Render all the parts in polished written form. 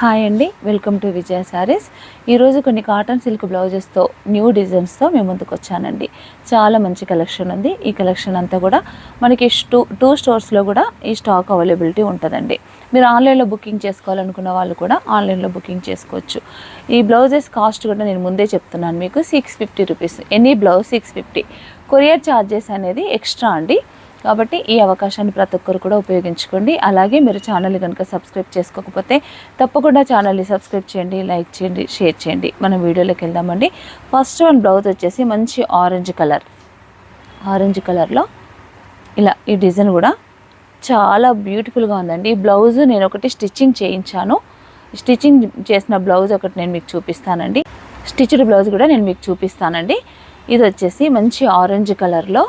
Hi అండి, welcome to విజయ సారీస్. ఈరోజు కొన్ని కాటన్ సిల్క్ బ్లౌజెస్తో న్యూ డిజైన్స్తో మేము ముందుకు వచ్చానండి. చాలా మంచి కలెక్షన్ ఉంది. ఈ కలెక్షన్ అంతా కూడా మనకి టూ స్టోర్స్లో కూడా ఈ స్టాక్ అవైలబిలిటీ ఉంటుందండి. మీరు ఆన్లైన్లో బుకింగ్ చేసుకోవాలనుకున్న వాళ్ళు కూడా ఆన్లైన్లో బుకింగ్ చేసుకోవచ్చు. ఈ బ్లౌజెస్ కాస్ట్ కూడా నేను ముందే చెప్తున్నాను మీకు, 650 rupees. Any blouse 650. Courier charges అనేది ఎక్స్ట్రా అండి. కాబట్టి ఈ అవకాశాన్ని ప్రతి ఒక్కరు కూడా ఉపయోగించుకోండి. అలాగే మీరు ఛానల్ని కనుక సబ్స్క్రైబ్ చేసుకోకపోతే తప్పకుండా ఛానల్ని సబ్స్క్రైబ్ చేయండి, లైక్ చేయండి, షేర్ చేయండి. మనం వీడియోలోకి వెళ్దామండి. ఫస్ట్ వన్ బ్లౌజ్ వచ్చేసి మంచి ఆరెంజ్ కలర్లో ఇలా ఈ డిజైన్ కూడా చాలా బ్యూటిఫుల్గా ఉందండి. ఈ బ్లౌజ్ నేను ఒకటి స్టిచ్చింగ్ చేయించాను. స్టిచ్చింగ్ చేసిన బ్లౌజ్ ఒకటి నేను మీకు చూపిస్తానండి. స్టిచ్డ్ బ్లౌజ్ కూడా నేను మీకు చూపిస్తానండి. ఇది వచ్చేసి మంచి ఆరెంజ్ కలర్లో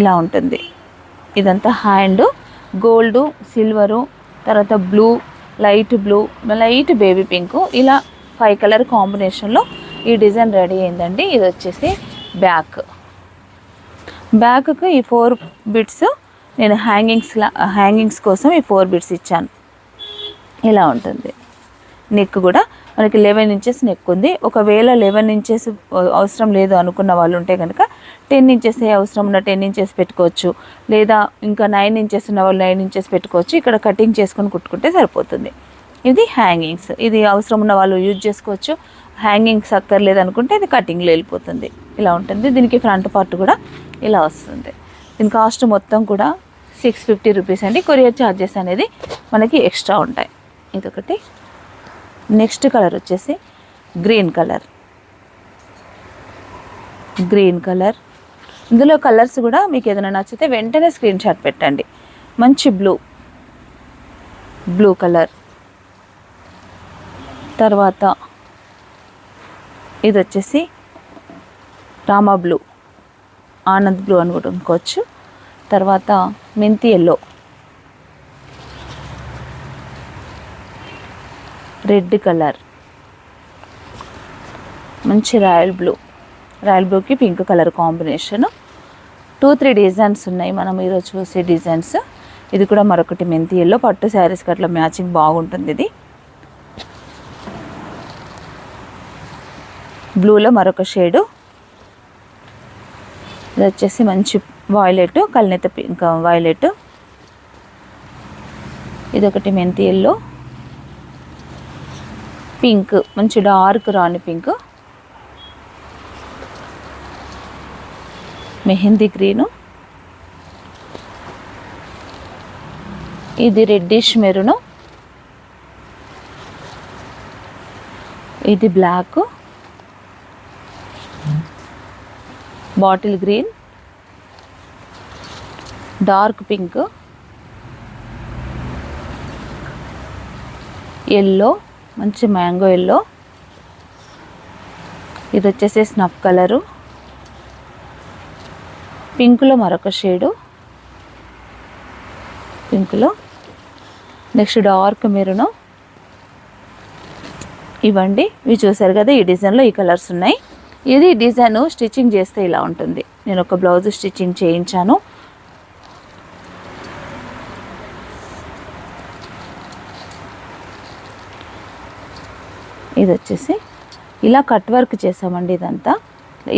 ఇలా ఉంటుంది. ఇదంతా హ్యాండ్ గోల్డు, సిల్వరు, తర్వాత blue, light blue, light baby pink, ఇలా 5 కలర్ కాంబినేషన్లో ఈ డిజైన్ రెడీ అయిందండి. ఇది వచ్చేసి బ్యాక్కు ఈ 4 బిట్స్ నేను హ్యాంగింగ్స్ కోసం ఈ 4 బిట్స్ ఇచ్చాను. ఇలా ఉంటుంది. నెక్ కూడా మనకి 11 ఇంచెస్ నెక్ ఉంది. ఒకవేళ 11 ఇంచెస్ అవసరం లేదు అనుకున్న వాళ్ళు ఉంటే కనుక 10 ఇంచెస్ అవసరం ఉన్న 10 ఇంచెస్ పెట్టుకోవచ్చు. లేదా ఇంకా 9 ఇంచెస్ ఉన్న వాళ్ళు 9 ఇంచెస్ పెట్టుకోవచ్చు. ఇక్కడ కటింగ్ చేసుకొని కుట్టుకుంటే సరిపోతుంది. ఇది హ్యాంగింగ్స్. ఇది అవసరం ఉన్న వాళ్ళు యూజ్ చేసుకోవచ్చు. హ్యాంగింగ్స్ అక్కర్లేదు అనుకుంటే ఇది కటింగ్లో వెళ్ళిపోతుంది. ఇలా ఉంటుంది. దీనికి ఫ్రంట్ పార్ట్ కూడా ఇలా వస్తుంది. దీని కాస్ట్ మొత్తం కూడా 650 రూపీస్ అండి. కొరియర్ ఛార్జెస్ అనేది మనకి ఎక్స్ట్రా ఉంటాయి. ఇదొకటి. నెక్స్ట్ కలర్ వచ్చేసి గ్రీన్ కలర్. ఇందులో కలర్స్ కూడా మీకు ఏదైనా నచ్చితే వెంటనే స్క్రీన్ షాట్ పెట్టండి. మంచి బ్లూ కలర్, తర్వాత ఇది వచ్చేసి రామా బ్లూ, ఆనంద్ బ్లూ అని కూడా అనుకోవచ్చు. తర్వాత మెంతి ఎల్లో, రెడ్ కలర్, మంచి రాయల్ బ్లూకి పింక్ కలర్ కాంబినేషన్. 2-3 డిజైన్స్ ఉన్నాయి మనం ఈరోజు చూసే డిజైన్స్. ఇది కూడా మరొకటి మెంతి ఎల్లో, పట్టు శారీస్కి అట్లా మ్యాచింగ్ బాగుంటుంది. ఇది బ్లూలో మరొక షేడు. ఇది వచ్చేసి మంచి వాయిలెట్, కల్నేత పింక్ వాయిలెట్. ఇదొకటి మెంతి ఎల్లో, పింక్, మంచి డార్క్ రాణి పింక్, మెహందీ గ్రీను, ఇది రెడ్డిష్ మెరూను, ఇది black, bottle green, dark pink, yellow, మంచి మ్యాంగో ఎల్లో, ఇది వచ్చేసి స్నఫ్ కలరు, పింక్లో మరొక షేడు, పింక్లో నెక్స్ట్ డార్క్ మెరూను. ఇవ్వండి, ఇవి చూసారు కదా. ఈ డిజైన్లో ఈ కలర్స్ ఉన్నాయి. ఇది డిజైన్ స్టిచ్చింగ్ చేస్తే ఇలా ఉంటుంది. నేను ఒక బ్లౌజ్ స్టిచ్చింగ్ చేయించాను. ఇది వచ్చేసి ఇలా కట్ వర్క్ చేసామండి.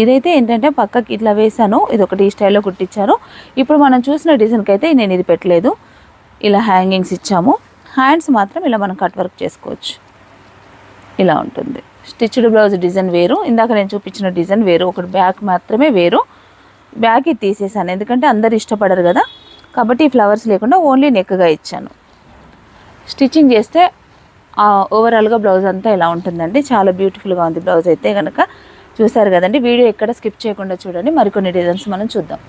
ఇదైతే ఏంటంటే పక్కకి ఇట్లా వేసాను. ఇది ఒకటి ఈ స్టైల్లో కుట్టించాను. ఇప్పుడు మనం చూసిన డిజైన్కి అయితే నేను ఇది పెట్టలేదు. ఇలా హ్యాంగింగ్స్ ఇచ్చాము. హ్యాండ్స్ మాత్రం ఇలా మనం కట్ వర్క్ చేసుకోవచ్చు. ఇలా ఉంటుంది. స్టిచ్డ్ బ్లౌజ్ డిజైన్ వేరు, ఇందాక నేను చూపించిన డిజైన్ వేరు. ఒకటి బ్యాక్ మాత్రమే వేరు. బ్యాక్ ఇది తీసేసాను, ఎందుకంటే అందరు ఇష్టపడరు కదా. కాబట్టి ఈ ఫ్లవర్స్ లేకుండా ఓన్లీ నెక్గా ఇచ్చాను. స్టిచ్చింగ్ చేస్తే ఓవరాల్గా బ్లౌజ్ అంతా ఇలా ఉంటుందండి. చాలా బ్యూటిఫుల్గా ఉంది బ్లౌజ్ అయితే కనుక. చూసారు కదండి. వీడియో ఎక్కడ స్కిప్ చేయకుండా చూడండి. మరికొన్ని డిజైన్స్ మనం చూద్దాం.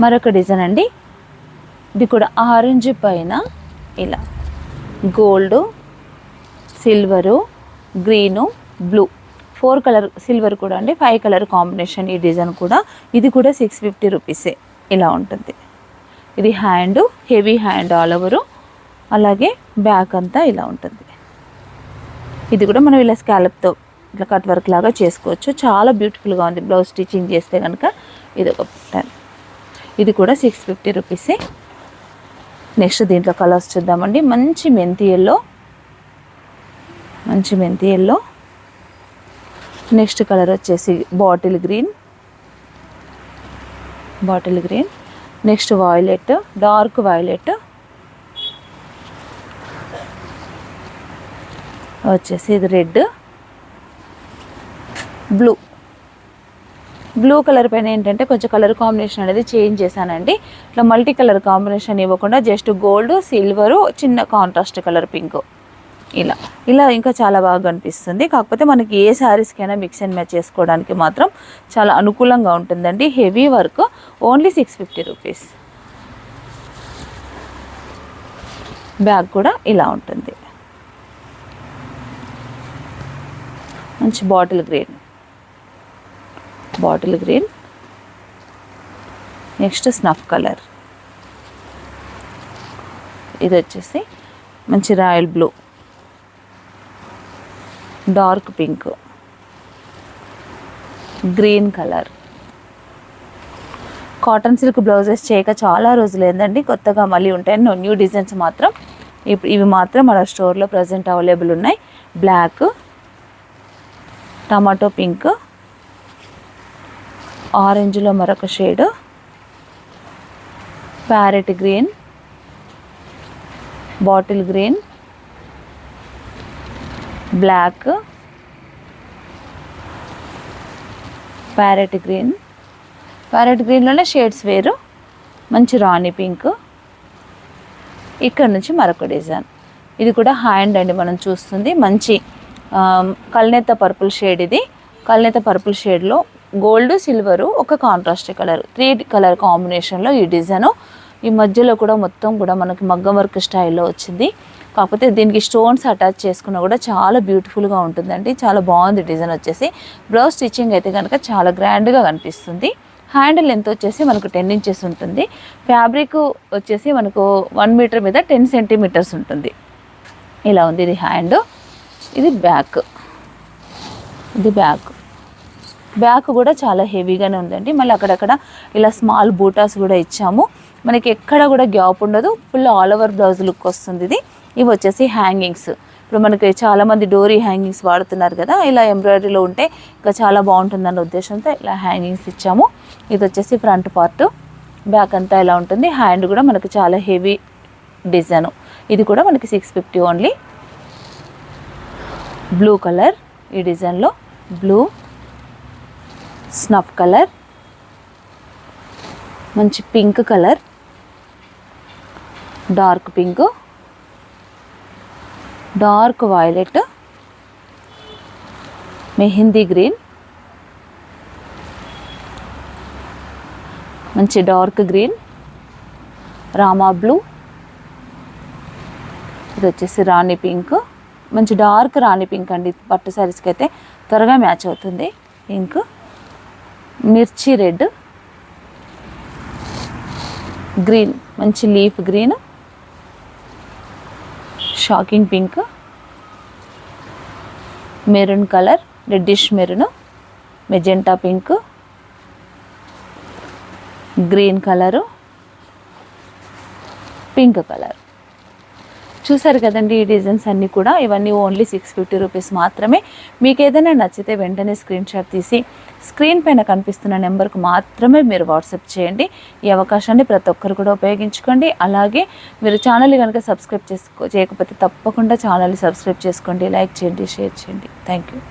మరొక డిజైన్ అండి. ఇది కూడా ఆరెంజ్ పైన ఇలా gold, silver, green, blue, 4 colour silver కూడా అండి. 5 కలర్ కాంబినేషన్ ఈ డిజైన్ కూడా. ఇది కూడా 650 రూపీసే. ఇలా ఉంటుంది. ఇది hand, heavy hand all over. అలాగే బ్యాక్ అంతా ఇలా ఉంటుంది. ఇది కూడా మనం ఇలా స్కాలప్తో ఇట్లా కట్ వర్క్ లాగా చేసుకోవచ్చు. చాలా బ్యూటిఫుల్గా ఉంది బ్లౌజ్ స్టిచ్చింగ్ చేస్తే కనుక. ఇది ఒక ప్యాటర్న్. ఇది కూడా 650 రూపీసే. నెక్స్ట్ దీంట్లో కలర్స్ చూద్దామండి. మంచి మెంతి ఎల్లో, మంచి మెంతి ఎల్లో. నెక్స్ట్ కలర్ వచ్చేసి bottle green, bottle green. Next violet, dark violet వచ్చేసి ఇది రెడ్, బ్లూ. బ్లూ కలర్ పైన ఏంటంటే కొంచెం కలర్ కాంబినేషన్ అనేది చేంజ్ చేశానండి. ఇట్లా మల్టీ కలర్ కాంబినేషన్ ఇవ్వకుండా జస్ట్ గోల్డ్, సిల్వరు, చిన్న కాంట్రాస్ట్ కలర్ పింక్, ఇలా ఇలా ఇంకా చాలా బాగా కనిపిస్తుంది. కాకపోతే మనకి ఏ శారీస్కైనా మిక్స్ అండ్ మ్యాచ్ చేసుకోవడానికి మాత్రం చాలా అనుకూలంగా ఉంటుందండి. Heavy work, only 650 rupees. Bag కూడా ఇలా ఉంటుంది. మంచి bottle green, bottle green. Next snuff colour, ఇది వచ్చేసి మంచి royal blue, dark pink, green colour. Cotton silk blouses చేయక చాలా రోజులైందండి, కొత్తగా మళ్ళీ ఉంటాయి. న్యూ డిజైన్స్ మాత్రం ఇవి మాత్రం మన స్టోర్లో ప్రజెంట్ అవైలబుల్ ఉన్నాయి. బ్లాక్, టమాటో పింక్, ఆరెంజ్లో మరొక shade, parrot green, bottle green, black, parrot green. Parrot గ్రీన్లోనే షేడ్స్ వేరు. మంచి రాణి పింక్. ఇక్కడ నుంచి మరొక డిజైన్, ఇది కూడా హ్యాండ్ అండి మనం చూస్తుంది. మంచి కల్నేత పర్పుల్ షేడ్. ఇది కల్నేత పర్పుల్ షేడ్లో గోల్డ్, సిల్వరు, ఒక కాంట్రాస్ట్ కలర్, 3 కలర్ కాంబినేషన్లో ఈ డిజైను. ఈ మధ్యలో కూడా మొత్తం కూడా మనకి మగ్గం వర్క్ స్టైల్లో వచ్చింది. కాకపోతే దీనికి స్టోన్స్ అటాచ్ చేసుకున్నా కూడా చాలా బ్యూటిఫుల్గా ఉంటుందండి. చాలా బాగుంది డిజైన్ వచ్చేసి. బ్లౌజ్ స్టిచ్చింగ్ అయితే కనుక చాలా గ్రాండ్గా కనిపిస్తుంది. హ్యాండ్ లెంత్ వచ్చేసి మనకు 10 ఇంచెస్ ఉంటుంది. ఫ్యాబ్రిక్ వచ్చేసి మనకు 1 మీటర్ మీద 10 సెంటీమీటర్స్ ఉంటుంది. ఇలా ఉంది ఇది హ్యాండ్. ఇది బ్యాక్, ఇది బ్యాక్. బ్యాక్ కూడా చాలా హెవీగానే ఉందండి. మళ్ళీ అక్కడక్కడ ఇలా స్మాల్ బూటాస్ కూడా ఇచ్చాము. మనకి ఎక్కడ కూడా గ్యాప్ ఉండదు. Full all over blouse look వస్తుంది ఇది. ఇవి వచ్చేసి హ్యాంగింగ్స్. ఇప్పుడు మనకి చాలామంది డోరీ హ్యాంగింగ్స్ వాడుతున్నారు కదా, ఇలా ఎంబ్రాయిడరీలో ఉంటే ఇంకా చాలా బాగుంటుందన్న ఉద్దేశంతో ఇలా హ్యాంగింగ్స్ ఇచ్చాము. ఇది వచ్చేసి ఫ్రంట్ పార్ట్, బ్యాక్ అంతా ఇలా ఉంటుంది. హ్యాండ్ కూడా మనకి చాలా హెవీ డిజైన్. ఇది కూడా మనకి 650 ఓన్లీ. బ్లూ కలర్, ఈ డిజైన్లో బ్లూ, స్నఫ్ కలర్, మంచి pink colour, dark pink, dark violet, mehndi green, మంచి డార్క్ గ్రీన్, రామా బ్లూ, ఇది వచ్చేసి రాణి పింక్. మంచి డార్క్ రాణి పింక్ అండి. పట్టు శారీస్కి అయితే త్వరగా మ్యాచ్ అవుతుంది. పింక్, మిర్చి రెడ్, గ్రీన్, మంచి leaf green, shocking pink, maroon colour, reddish maroon, magenta pink, green colour, pink colour. చూసారు కదండి ఈ డిజైన్స్ అన్నీ కూడా. ఇవన్నీ ఓన్లీ 650 రూపీస్ మాత్రమే. మీకు ఏదైనా నచ్చితే వెంటనే స్క్రీన్ షాట్ తీసి స్క్రీన్ పైన కనిపిస్తున్న నెంబర్కు మాత్రమే మీరు వాట్సాప్ చేయండి. ఈ అవకాశాన్ని ప్రతి ఒక్కరు కూడా ఉపయోగించుకోండి. అలాగే మీరు ఛానల్ కనుక సబ్స్క్రైబ్ చేయకపోతే తప్పకుండా ఛానల్ని సబ్స్క్రైబ్ చేసుకోండి, లైక్ చేయండి, షేర్ చేయండి. Thank you.